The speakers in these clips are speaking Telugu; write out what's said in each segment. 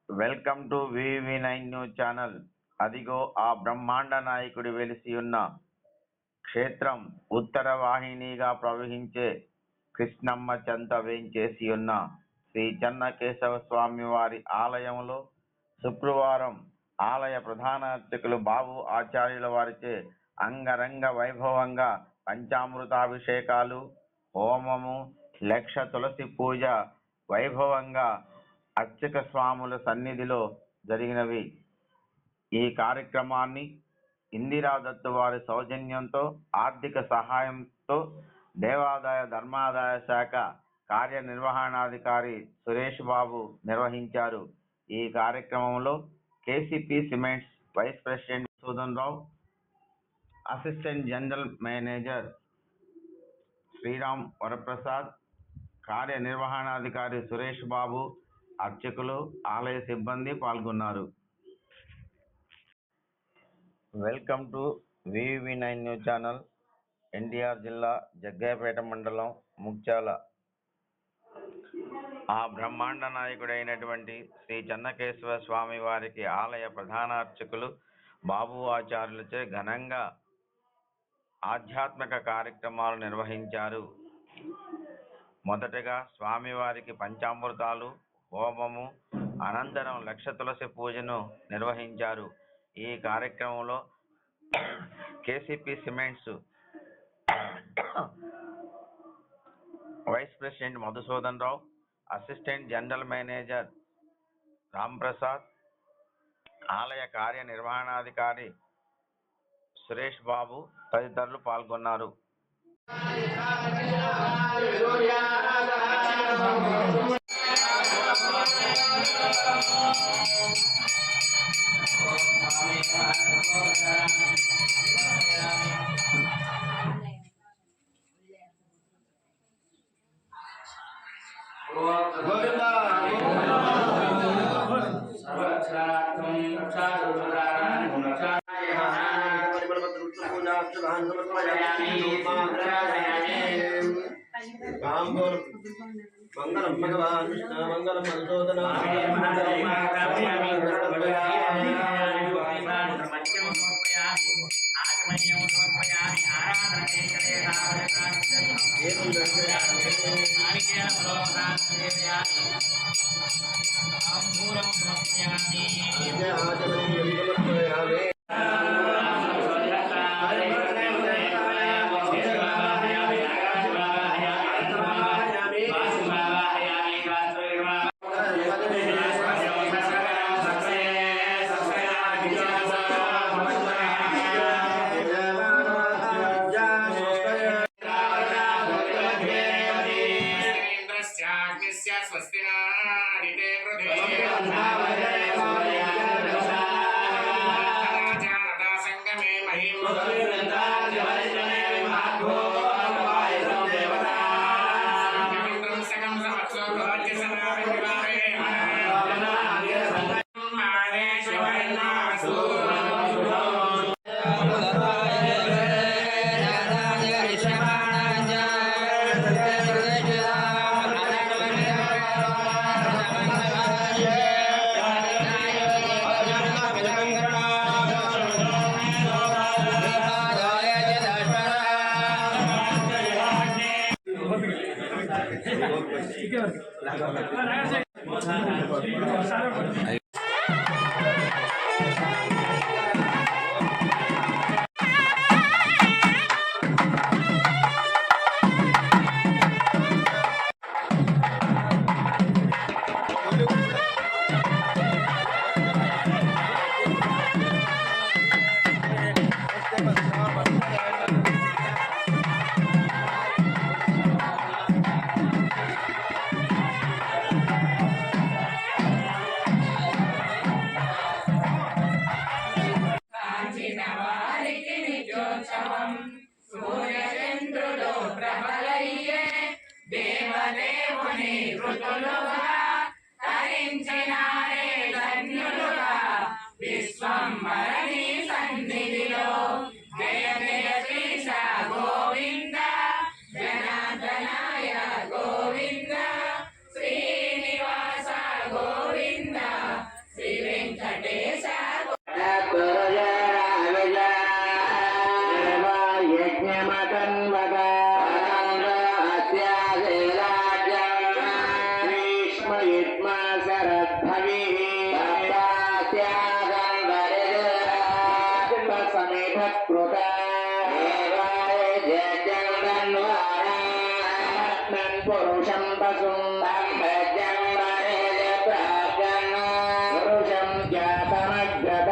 Welcome to VV9 news channel. అదిగో ఆ బ్రహ్మాండ నాయకుడి వెలిసి ఉన్న క్షేత్రం ఉత్తర వాహినిగా ప్రవహించే కృష్ణమ్మ చెంత వేంచేసి ఉన్న శ్రీ చెన్నకేశవ స్వామి వారి ఆలయంలో శుక్రవారం ఆలయ ప్రధాన అర్చకులు బాబు ఆచార్యుల వారిచే అంగరంగ వైభవంగా పంచామృతాభిషేకాలు, హోమము, లక్ష తులసి పూజ వైభవంగా అర్చక స్వాముల సన్నిధిలో జరిగినవి. ఈ కార్యక్రమాన్ని ఇందిరా దత్తు వారి సౌజన్యంతో ఆర్థిక సహాయంతో దేవాదాయ ధర్మాదాయ శాఖ కార్యనిర్వహణాధికారి సురేష్ బాబు నిర్వహించారు. ఈ కార్యక్రమంలో KCP cements vice president Madhusudan Rao, assistant general manager Sriram Varaprasad, కార్యనిర్వహణాధికారి సురేష్ బాబు, అర్చకులు, ఆలయ సిబ్బంది పాల్గొన్నారు. Welcome to VV9 news channel. NTR జిల్లా జగ్గయ్యపేట మండలం ముక్చాల ఆ బ్రహ్మాండ నాయకుడైనటువంటి శ్రీ చెన్నకేశవ స్వామి వారికి ఆలయ ప్రధాన అర్చకులు బాబు ఆచార్యులచే ఘనంగా ఆధ్యాత్మిక కార్యక్రమాలు నిర్వహించారు. మొదటగా స్వామివారికి పంచామృతాలు, హోమము, అనంతరం లక్ష తులసి పూజను నిర్వహించారు. ఈ కార్యక్రమంలో KCP cements vice president Madhusudan Rao, assistant general manager Ramprasad, ఆలయ కార్యనిర్వహణాధికారి సురేష్ బాబు తదితరులు పాల్గొన్నారు. మంగళం భగవాన్ కృష్ణ మంగళం మధుసూదన పురుషం పురుషం జాతమగ్రత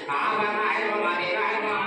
ఆ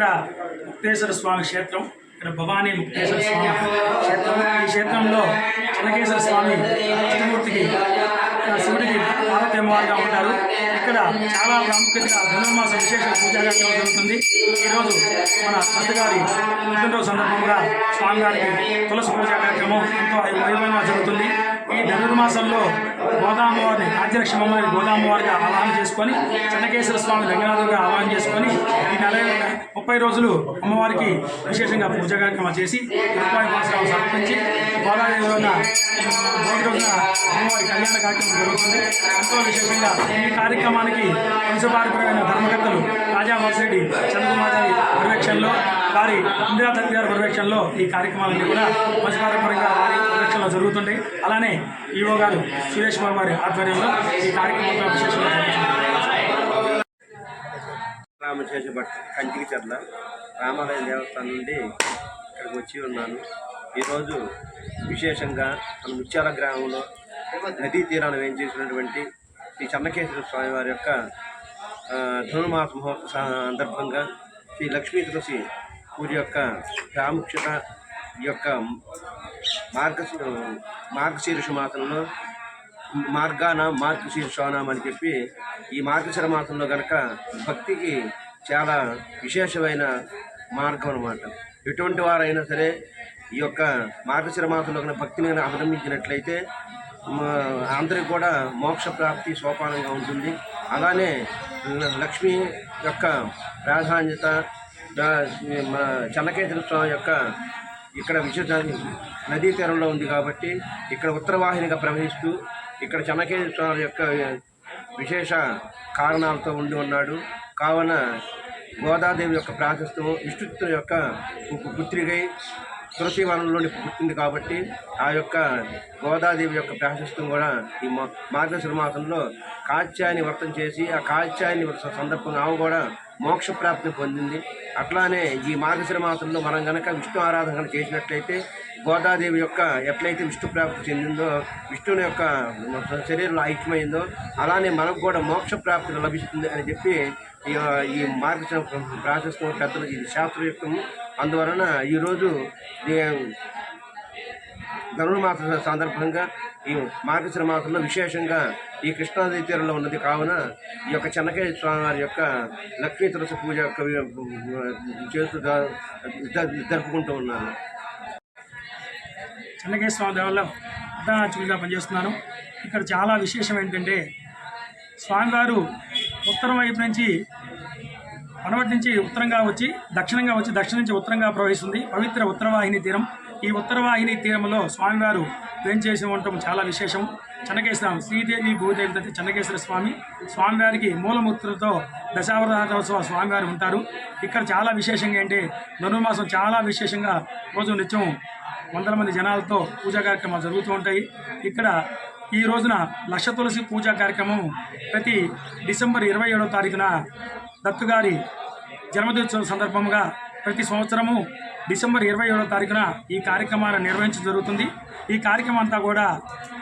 ఇక్కడ ముక్తేశ్వర స్వామి క్షేత్రం, ఇక్కడ భవానీ ముక్తేశ్వర స్వామి క్షేత్రం. ఈ క్షేత్రంలో చెన్నకేశ్వర స్వామి విష్ణుమూర్తికి శివుడికి పార్వతీ అమ్మవారుగా ఉంటారు. ఇక్కడ చాలా ప్రాముఖ్యతగా ధనుర్మాస విశేష పూజా కార్యక్రమం జరుగుతుంది. ఈరోజు మన భర్తగారి పుట్టినరోజు సందర్భంగా స్వామివారికి తులసి పూజా కార్యక్రమం ఎంతో వైభవంగా జరుగుతుంది. ఈ ధనుర్మాసంలో గోదామ్మవారిని రాజ్యలక్ష్మమ్మని గోదామ్మవారిగా ఆవాహన చేసుకొని చెన్నకేశ్వర స్వామి రంగనాథుడిగా ఆవాహన చేసుకొని ఈ నెల 30 రోజులు అమ్మవారికి విశేషంగా పూజా కార్యక్రమం చేసి రూపాయలు సమర్పించి గోదావరి రోజున అమ్మవారి కళ్యాణ కార్యక్రమం జరుగుతుంది. ఎంతో విశేషంగా ఈ కార్యక్రమానికి వంశపారంపర్యమైన ధర్మకర్తలు రాజా వాసిరెడ్డి చంద్రకుమారి పర్యవేక్షణలో, వారి ఇందిరా దత్ గారి పర్యవేక్షణలో ఈ కార్యక్రమాలన్నీ కూడా వంశపారంపర్యంగా వారి పర్యవేక్షణలో జరుగుతుంటాయి. అలానే ఈవో గారు సురేష్ బాబు గారి ఆధ్వర్యంలో ఈ కార్యక్రమంలో విశేషంగా జరుగుతుంది. రామశేష భట్ కంచికి చెర్ల రామాలయం దేవస్థానం నుండి ఇక్కడికి వచ్చి ఉన్నాను. ఈరోజు విశేషంగా మన ముత్యాల గ్రామంలో నదీ తీరాన్ని వేయించేసినటువంటి శ్రీ చెన్నకేశ్వర స్వామి వారి యొక్క ధనుర్మాస మహోత్సవ సందర్భంగా శ్రీ లక్ష్మీ తులసి పూజ యొక్క ప్రాముఖ్యత, ఈ యొక్క మార్గశీర్ష మాసంలో మార్గశీర్షోణం అని చెప్పి ఈ మార్గశిర మాసంలో కనుక భక్తికి చాలా విశేషమైన మార్గం అన్నమాట. ఎటువంటి వారైనా సరే ఈ యొక్క మార్గశిర మాసంలో కనుక భక్తిని అవలంబించినట్లయితే అందరికి కూడా మోక్ష ప్రాప్తి సోపానంగా ఉంటుంది. అలానే లక్ష్మి యొక్క ప్రాధాన్యత మన చెన్నకేశ్వర స్వామి యొక్క ఇక్కడ నదీ తీరంలో ఉంది కాబట్టి ఇక్కడ ఉత్తరవాహినిగా ప్రవహిస్తూ ఇక్కడ చెన్నకేశ్వర స్వామి యొక్క విశేష కారణాలతో ఉండి ఉన్నాడు. కావున గోదాదేవి యొక్క ప్రాశస్త్యం విష్ణుత్వ యొక్క పుత్రికై తులసీవనంలోని పుట్టింది కాబట్టి ఆ యొక్క గోదాదేవి యొక్క ప్రాశస్త్యం కూడా ఈ మార్గశిర మాసంలో కాత్యాయని వ్రతం చేసి ఆ కాత్యాయని వ్రత సందర్భంగా ఆమె కూడా మోక్ష ప్రాప్తిని పొందింది. అట్లానే ఈ మార్గశిర మాసంలో మనం కనుక విష్ణు ఆరాధన చేసినట్లయితే గోదాదేవి యొక్క ఎట్లయితే విష్ణు ప్రాప్తి చెందిందో, విష్ణుని యొక్క శరీరంలో ఐక్యమైందో అలానే మనకు కూడా మోక్ష ప్రాప్తి లభిస్తుంది అని చెప్పి ఈ మార్గశిర ప్రాశస్త్యం పెద్దలు ఇది శాస్త్రయుక్తము. అందువలన ఈరోజు ధనుర్మాస సందర్భంగా ఈ మార్గశిర మాసంలో విశేషంగా ఈ కృష్ణానదీ తీరంలో ఉన్నది. కావున ఈ యొక్క చెన్నకేశ్వర స్వామి వారి యొక్క లక్ష్మీ తులసి పూజ యొక్క చేస్తూ జరుపుకుంటూ ఉన్నాను. చెన్నకేశ్వర స్వామి దేవాలయంలో ప్రధానార్చకులుగా పనిచేస్తున్నాను. ఇక్కడ చాలా విశేషం ఏంటంటే స్వామివారు ఉత్తరం వైపు నుంచి పనవటి నుంచి ఉత్తరంగా వచ్చి దక్షిణంగా వచ్చి దక్షిణ నుంచి ఉత్తరంగా ప్రవహిస్తుంది పవిత్ర ఉత్తరవాహిని తీరం. ఈ ఉత్తరవాహిని తీరంలో స్వామివారు వేంచేసి ఉండటం చాలా విశేషం. చెన్నకేశ్వరం శ్రీదేవి భూదేవి చెన్నకేశ్వర స్వామి స్వామివారికి మూలమూర్తులతో దశావతారోత్సవ స్వామివారు ఉంటారు. ఇక్కడ చాలా విశేషంగా అంటే ధనుర్మాసం చాలా విశేషంగా రోజు నిత్యం 100 మంది జనాలతో పూజా కార్యక్రమాలు జరుగుతూ ఉంటాయి. ఇక్కడ ఈ రోజున లక్ష తులసి పూజా కార్యక్రమం ప్రతి డిసెంబర్ 27వ తారీఖున దత్తుగారి జన్మదినోత్సవం సందర్భంగా ప్రతి సంవత్సరము డిసెంబర్ 27వ తారీఖున ఈ కార్యక్రమాన్ని నిర్వహించడం జరుగుతుంది. ఈ కార్యక్రమం అంతా కూడా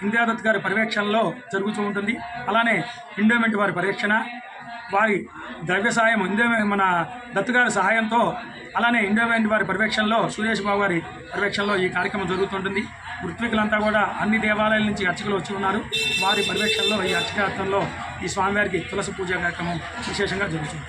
ఇందిరా దత్ గారి పర్యవేక్షణలో జరుగుతూ ఉంటుంది. అలానే ఎండోమెంట్ వారి పర్యవేక్షణ, వారి ద్రవ్య సహాయం మన దత్తుగారి సహాయంతో అలానే ఎండోమెంట్ వారి పర్యవేక్షణలో సురేష్ బాబు గారి పర్యవేక్షణలో ఈ కార్యక్రమం జరుగుతుంటుంది. ఋత్వికులంతా కూడా అన్ని దేవాలయాల నుంచి అర్చకులు వచ్చి ఉన్నారు. వారి పర్యవేక్షణలో ఈ అర్చకత్వంలో ఈ స్వామివారికి తులసి పూజా కార్యక్రమం విశేషంగా జరుగుతుంది.